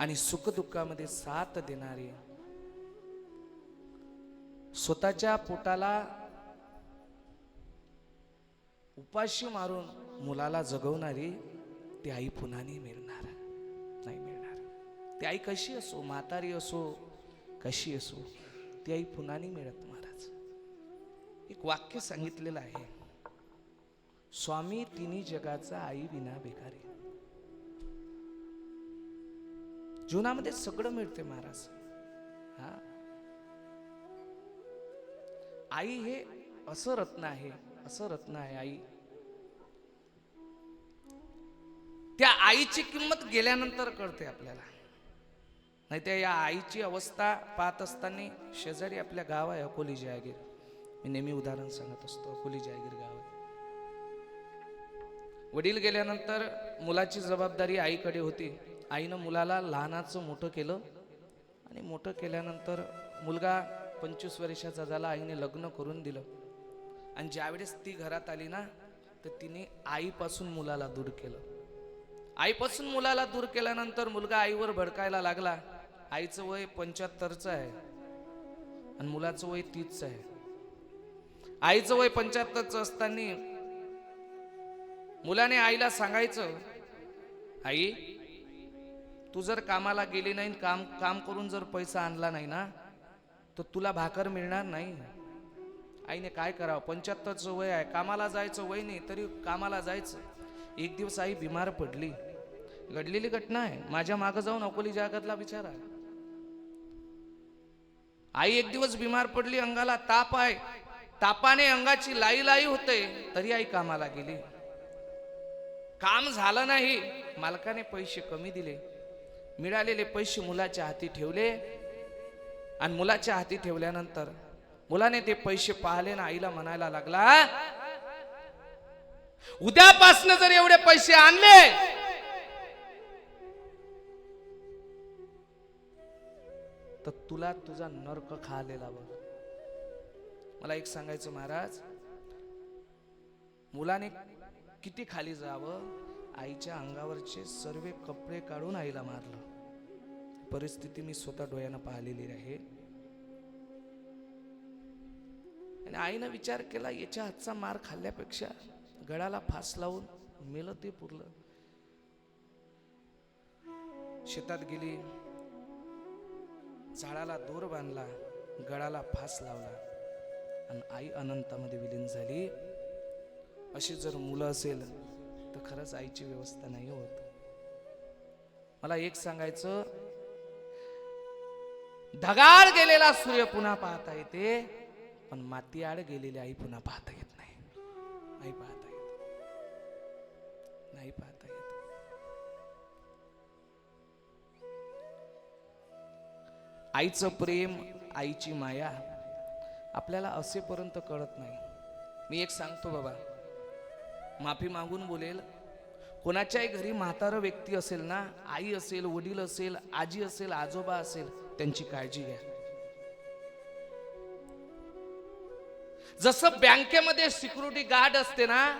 आणि सुखदुःखामध्ये साथ देणारी, स्वतःच्या पोटाला उपाशी मारून मुलाला जगवणारी ती आई पुन्हा नाही मिळणार, नाही मिळणार. ती आई कशी असो, म्हातारी असो कशी असो, ती आई पुन्हा नाही मिळत. महाराज एक वाक्य सांगितलेलं आहे, स्वामी तिन्ही जगाचा आई विना बेकारी. जीवनामध्ये सगळं मिळते महाराज. हा, आई हे असं रत्न आहे, असं रत्न आहे आई. त्या आईची किंमत गेल्यानंतर कळते आपल्याला. नाही त्या या आईची अवस्था पाहत असताना शेजारी आपल्या गाव आहे अकोली जहागीर. मी नेहमी उदाहरण सांगत असतो, अकोली जहागीर गाव आहे. वडील गेल्यानंतर मुलाची जबाबदारी आईकडे होती. आईनं मुलाला लहानाचं मोठं केलं आणि मोठं केल्यानंतर मुलगा 25 वर्षाचा झाला. आईने लग्न करून दिलं आणि ज्यावेळेस ती घरात आली ना, तर तिने आईपासून मुलाला दूर केलं. आईपासून मुलाला दूर केल्यानंतर मुलगा आईवर भडकायला लागला. आईचं वय 75चं आहे आणि मुलाचं वय 30चं आहे. आईचं वय 75चं असताना मुलाने आईला सांगायचं, आई तू जर कामाला गेली नाही, काम करून जर पैसा आणला नाही ना, तर तुला भाकर मिळणार नाही. आईने काय करावं, 75चं वय आहे, कामाला जायचं वय नाही तरी कामाला जायचं. एक दिवस आई बिमार पडली. घडलेली घटना आहे, माझ्या मागं जाऊन अकोली जहागीरला विचारा. आई एक दिवस बिमार पडली, अंगाला ताप आहे, तापाने अंगाची लाई लाई होते, तरी आई कामाला गेली. काम झालं नाही, मालकाने पैसे कमी दिले. मिळालेले पैसे मुलाच्या हाती ठेवले आणि मुलाच्या हाती ठेवल्यानंतर मुलाने ते पैसे पाहिले ना, आईला म्हणायला लागला, उद्यापासून जर एवढे पैसे आणले तर तुला तुझा नरक खालेला बघ. मला एक सांगायचं महाराज, मुलाने किती खाली जावं, आईच्या अंगावरचे सर्व कपडे काढून आईला मारलं. परिस्थिती मी स्वतः डोळ्यानं पाहिलेली आहे. आणि आईनं विचार केला, याच्या हातचा मार खाल्ल्यापेक्षा गळाला फास लावून मेलं ते पुरलं. शेतात गेली, झाडाला दोर बांधला, गळाला फास लावला आणि आई अनंतामध्ये विलीन झाली. अशी जर मुलं असेल तर खरंच आईची व्यवस्था नाही होत. मला एक सांगायचं, ढगाळ गेलेला सूर्य पुन्हा पाहता येते, पण माती आड गेलेली आई पुन्हा पाहता येत नाही. नाही पाहता येत, नाही पाहता येत. आईचं प्रेम, आईची माया आपल्याला असेपर्यंत कळत नाही. मी एक सांगतो बाबा, माफी मागून बोलेल, कोणाच्याही घरी म्हातारं व्यक्ती असेल ना, आई असेल, वडील असेल, आजी असेल, आजोबा असेल, त्यांची काळजी घ्या. जसं बँकेमध्ये सिक्युरिटी गार्ड असते ना,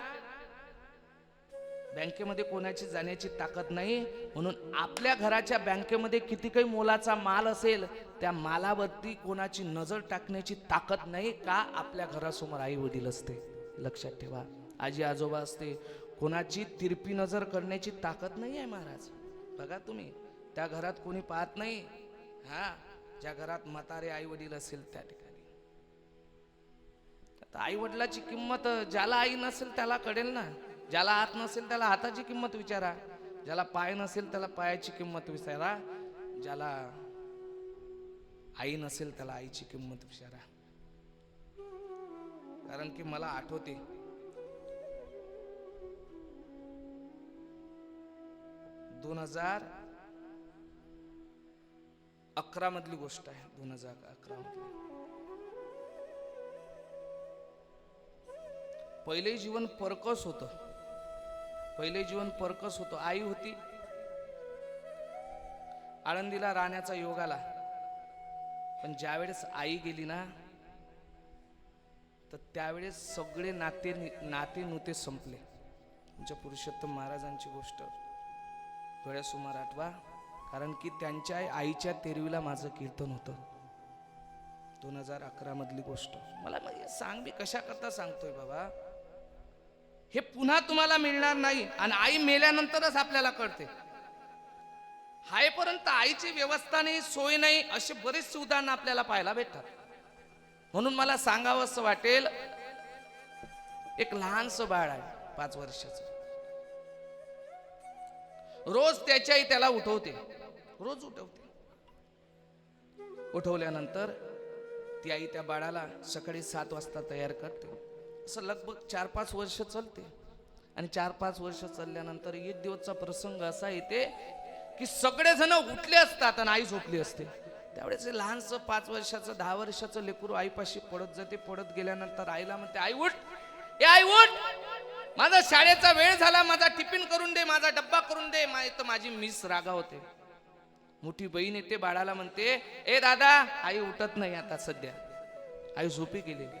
बँकेमध्ये कोणाची जाण्याची ताकद नाही, म्हणून आपल्या घराच्या बँकेमध्ये किती काही मोलाचा माल असेल, त्या मालावरती कोणाची नजर टाकण्याची ताकद नाही. का? आपल्या घरासमोर आई वडील असते. लक्षात ठेवा, आजी आजोबा असते, कोणाची तिरपी नजर करण्याची ताकद नाही आहे महाराज. बघा तुम्ही, त्या घरात कोणी पाहत नाही. हा, ज्या घरात म्हातारे आई वडील असेल त्या ठिकाणी आई वडिलाची किंमत ज्याला आई नसेल त्याला कळेल ना. ज्याला हात नसेल त्याला हाताची किंमत विचारा, ज्याला पाय नसेल त्याला पायाची किंमत विचारा, ज्याला आई नसेल त्याला आईची किंमत विचारा. कारण की मला आठवते, दोन 2011 मधली गोष्ट आहे. 2011 मधली. पहिले जीवन परकस होतं. पहिले जीवन परकस होतं. आई होती, आळंदीला राहण्याचा योग आला, पण ज्यावेळेस आई गेली ना, तर त्यावेळेस सगळे नाते नुते संपले. तुमच्या पुरुषोत्तम महाराजांची गोष्ट डोळ्यासमोर आठवा. कारण की त्यांच्या आईच्या तेरवीला माझं कीर्तन होतं. 2011 मधली गोष्ट. मला म्हणजे सांग, मी कशा करता सांगतोय बाबा, हे पुन्हा तुम्हाला मिळणार नाही. आणि आई मेल्यानंतरच आपल्याला कळते. हायपर्यंत आईची व्यवस्था नाही, सोय नाही, असे बरेचसे उदाहरण आपल्याला पाहायला भेटतात. म्हणून मला सांगावं असं वाटेल, एक लहानसं बाळ आहे 5 वर्षाचं. रोज त्याची आई त्याला उठवते, रोज उठवते. उठवल्यानंतर ती आई त्या बाळाला सकाळी 7 वाजता तयार करते. असं लगभग 4-5 वर्ष चालते. आणि 4-5 वर्ष चालल्यानंतर एक दिवसचा प्रसंग असा येते की सगळेजण उठले असतात आणि आई झोपली असते. त्यावेळेस लहानसं 5 वर्षाचं 10 वर्षाचं लेकरू आईपाशी पडत जाते. पडत गेल्यानंतर आईला म्हणते, आई उठ, ए आई उठ, माझा शाळेचा वेळ झाला, माझा टिफिन करून दे, माझा डब्बा करून दे. माझी मिस रागावते. मोठी बहीण येते, बाळाला म्हणते, ए दादा, आई उठत नाही आता सध्या, आई झोपी गेलेली.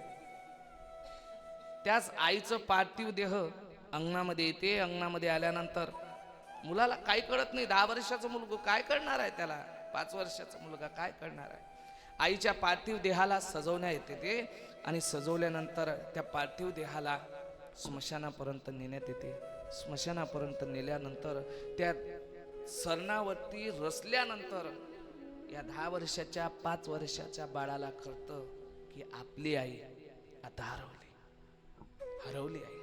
त्याच आईचं पार्थिव देह अंगणामध्ये येते. अंगणामध्ये आल्यानंतर मुलाला काही कळत नाही. 10 वर्षाचा मुलगा काय करणार आहे, त्याला 5 वर्षाचा मुलगा काय करणार आहे. आईच्या पार्थिव देहाला सजवण्यात येते ते. आणि सजवल्यानंतर त्या पार्थिव देहाला स्मशानापर्यंत नेण्यात येते. स्मशानापर्यंत नेल्यानंतर त्या सरणावरती रचल्यानंतर या 10 वर्षाच्या 5 वर्षाच्या बाळाला कळतं की आपली आई आता हरवली आई.